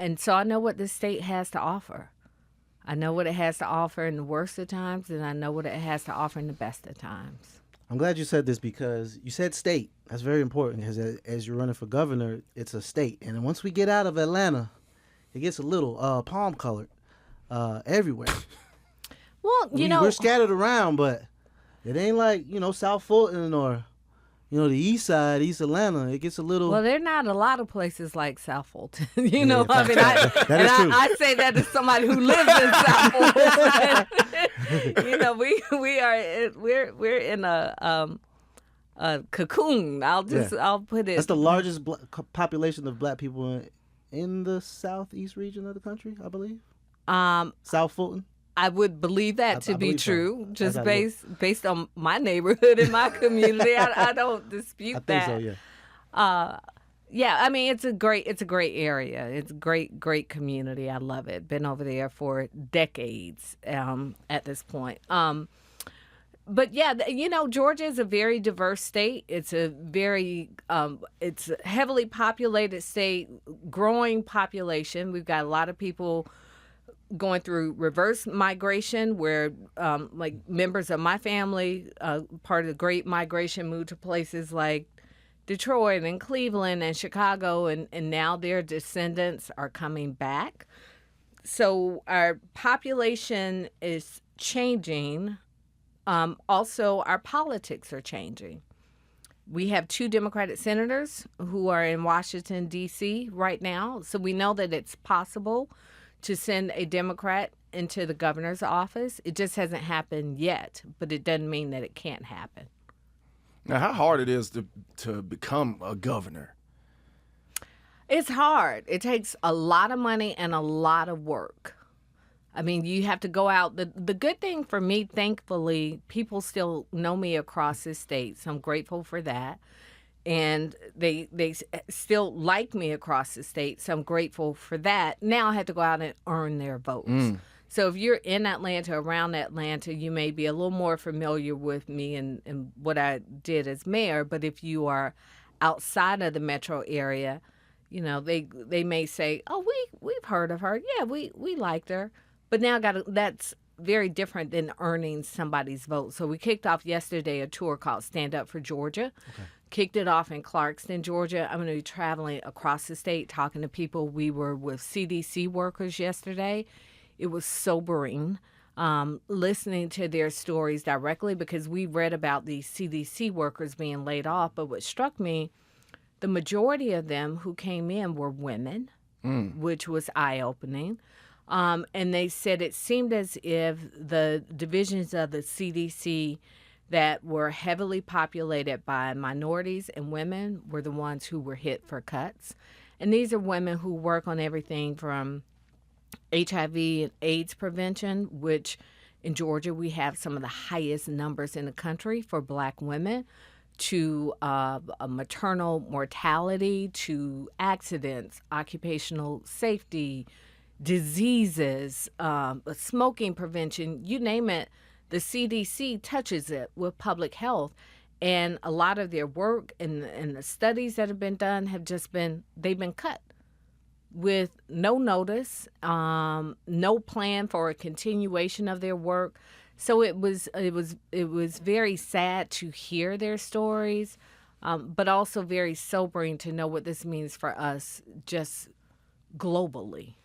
And so I know what this state has to offer. I know what it has to offer in the worst of times, and I know what it has to offer in the best of times. I'm glad you said this because you said state. That's very important because as you're running for governor, it's a state. And once we get out of Atlanta, it gets a little palm colored everywhere. Well, We're scattered around, but it ain't like, South Fulton or, the east side, East Atlanta. It gets a little... Well, there are not a lot of places like South Fulton. I mean, I say that as somebody who lives in South Fulton. We're in a cocoon. I'll put it. That's the largest population of black people in the southeast region of the country, I believe. South Fulton. I would believe that to be true, just based on my neighborhood and my community. I don't dispute that. I think so, yeah. I mean, it's a great area. It's a great community. I love it. Been over there for decades at this point. But yeah, Georgia is a very diverse state. It's a very it's a heavily populated state, growing population. We've got a lot of people going through reverse migration where like members of my family, part of the Great Migration, moved to places like Detroit and Cleveland and Chicago, and now their descendants are coming back. So our population is changing. Also, our politics are changing. We have 2 Democratic senators who are in Washington, D.C. right now. So we know that it's possible to send a Democrat into the governor's office. It just hasn't happened yet, but it doesn't mean that it can't happen. Now, how hard it is to become a governor? It's hard. It takes a lot of money and a lot of work. I mean, you have to go out. The good thing for me, thankfully, people still know me across the state, so I'm grateful for that. And they still like me across the state, so I'm grateful for that. Now I have to go out and earn their votes. So if you're in Atlanta, around Atlanta, you may be a little more familiar with me and what I did as mayor. But if you are outside of the metro area, they may say, "Oh, we've heard of her. Yeah, we liked her." But now that's very different than earning somebody's vote. So we kicked off yesterday a tour called Stand Up for Georgia. Okay. Kicked it off in Clarkston, Georgia. I'm going to be traveling across the state, talking to people. We were with CDC workers yesterday. It was sobering, listening to their stories directly because we read about these CDC workers being laid off. But what struck me, the majority of them who came in were women, which was eye-opening. And they said it seemed as if the divisions of the CDC that were heavily populated by minorities and women were the ones who were hit for cuts. And these are women who work on everything from HIV and AIDS prevention, which in Georgia we have some of the highest numbers in the country for black women, to maternal mortality, to accidents, occupational safety, diseases, smoking prevention, you name it. The CDC touches it with public health, and a lot of their work and the studies that have been done they've been cut with no notice, no plan for a continuation of their work. So it was very sad to hear their stories, but also very sobering to know what this means for us just globally.